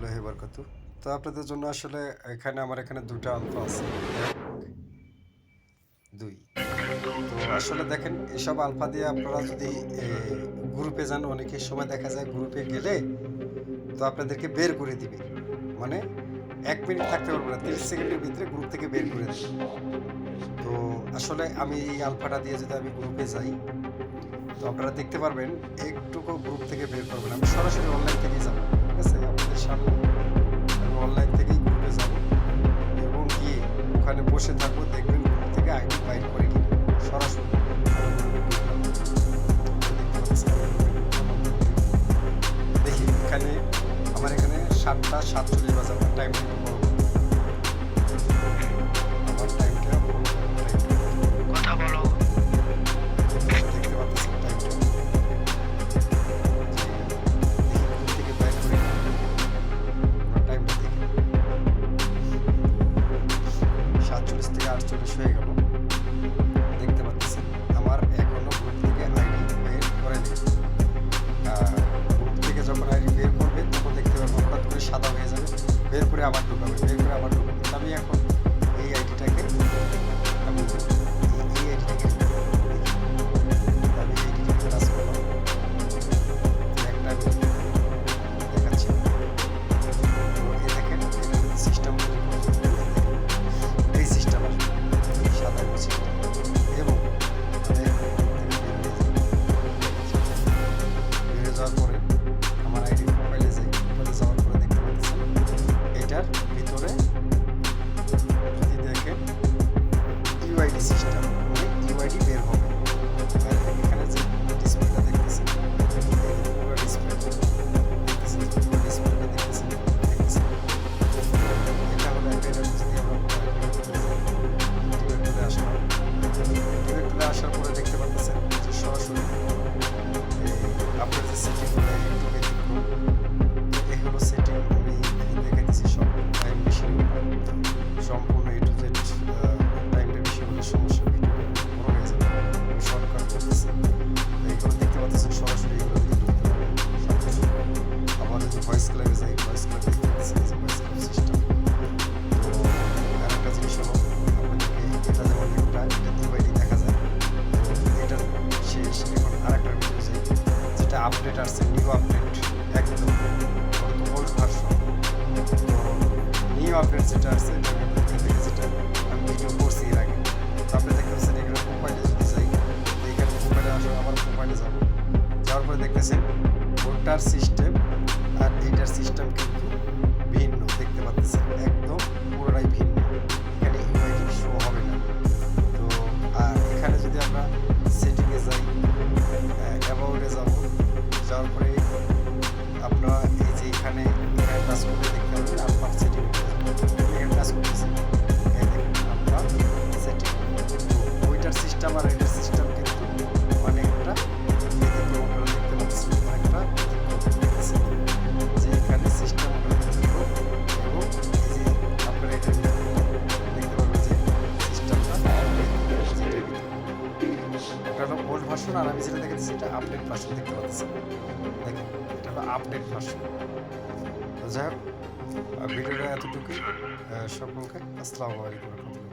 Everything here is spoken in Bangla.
রহমতুল্লাহি ওয়া বারাকাতুহু। তো আপনাদের জন্য আসলে আমার এখানে ২ টা আলফা আছে। ১, ২। তো আসলে দেখেন এসব আলফা দিয়ে আপনারা যদি এ গ্রুপে যান, অনেকের সময় দেখা যায় গ্রুপে গেলে তো আপনাদেরকে বের করে দিবে। মানে ১ মিনিট থাকতে পারবে না। ৩০ সেকেন্ডের ভিতরে গ্রুপ থেকে বের করে দেবে। তো আসলে আমি এই আলফাটা দিয়ে যদি আমি গ্রুপে যাই, তো আপনারা দেখতে পারবেন একটুকু গ্রুপ থেকে বের করবেন। আমি সরাসরি অনলাইন থেকেই যাব। ঠিক আছে? আপনাদের সামনে আমি অনলাইন থেকেই গ্রুপে যাব এবং গিয়ে ওখানে বসে থাকবো, দেখবেন গ্রুপ থেকে আইডি বাইর করে কিনা সরাসরি আমি গ্রুপে ঢুকলাম। দেখতে পাচ্ছেন দেখি এখানে আমার এখানে ৭টা ৪৭ বাজে। আমার টাইমটা একটু বড় করব। আমার টাইমটা বড় করব, কথা বলো। দেখতে পাচ্ছেন টাইমটা। দেখি গ্রুপ থেকে বাইর করে কিনা। আমার টাইমটা দেখি ৪৭ থেকে ৪৮ হয়ে গেল। দেখতে পাচ্ছেন আমার এখনো গ্রুপ থেকে আইডি বের করেনি। গ্রুপ থেকে যখন আইডি বের করবে তখন দেখতে পারবো হঠাৎ করে সাদা হয়ে যাবে, বের করে আবার ঢুকাবে, বের করে আবার ঢুকাবে। তো আমি এখন এই আইডিটাকে আমি এই আইডিটাকে আমি এই আইডিটাকে টাচ করলাম। একটা আমি দেখাচ্ছি। তো এই দেখেন এটা সিস্টেম এই সিস্টেম আসবে সাদা এবং সিস্টেম এবং আমি এখন বেরিয়ে যাওয়ার পরে আমার আইডি প্রোফাইলে যাই। প্রোফাইলে যাওয়ার পরে দেখতে পাচ্ছেন এটার ভিতরে যদি দেখেন ইউআইডি সিস্টেম, মানে ইউআইডি বের হবে। আর এখানে যে ডিসপ্লেটা দেখতেছেন, পুরো ডিসপ্লে দেখতেছেন, পুরো ডিসপ্লেটা দেখতেছেন। এটা হলো এটা যদি আমরা ডিরেক্টরে আসলাম, ডিরেক্টরে আসার পরে দেখতে পাচ্ছেন যে সরাসরি আপনার যে সেটিংগুলো একটু ব্যতিক্রম। এই হলো সেটিং, আমি দেখাইতেছি সব টাইম বেশি সম্পূর্ণ এ টু জেড। টাইমটা বেশি হলে সমস্যা, ভিডিওটা বড় হয়ে যাবে। আমি শর্টকাট করতেছি। এইগুলো দেখতে পাচ্ছেন সরাসরি এগুলো দিকে ঢুকতে পারবেন সবকিছু। আবার যদি ভয়েস ক্লাবে যাই, ভয়েস ক্লাব দেখতে পাচ্ছেন যে ভয়েস ক্লাব সিস্টেম। তো আরেকটা জিনিস হলো আপনাদেরকে এটা যেমন এটা ইউআইডি দেখা যায়। তো এটার শেষ এখন আরেকটার ভিতরে যাই, যেটা আপডেট আসছে, নিউ আপডেট একদম ওল্ড ভার্সন। তো নিউ আপডেট যেটা আসছে যেটা আমি ভিডিও করছি এর আগে। তো আপনি দেখতে পাচ্ছেন এখানে প্রোফাইলে যদি যাই, এইখানে প্রোফাইলে আসলে আবার প্রোফাইলে যাবো। যাওয়ার পরে দেখতেছেন ওটার সিস্টেম আর এইটার সিস্টেম কিন্তু ভিন্ন। দেখতে পাচ্ছেন একদম পুরোটাই ভিন্ন। এখানে ইউআইডি শো হবে না। তো আর এখানে যদি আমরা সেটিংয়ে যাই, অ্যাবাউটে যাব, যাওয়ার পরে আপনারা এই যে এখানে টাচ করলে দেখতে পাবেন আপনার সেটিং। এখানে টাচ করতেছি, এই দেখেন আপনার সেটিং। তো ওইটার সিস্টেম আর এটার সিস্টেম কিন্তু অনেকটা ব্যতিক্রম। আপনারা দেখতে পাচ্ছেন অনেকটা ব্যতিক্রম দেখতেছেন যে এখানে সিস্টেম ব্যতিক্রম এবং এই যে আপনারা এটা দেখতে পাবেন যে সিস্টেমটা এটা হলো ওল্ড ভার্সন। আর আমি যেটা দেখাচ্ছি এটা আপডেট ভার্সন। দেখতে পাচ্ছেন দেখেন এটা হলো আপডেট ভার্সন। তো যাই হোক ভিডিওটা এতটুকুই। সকলকে আসসালামু আলাইকুম রহমতুল্লাহ।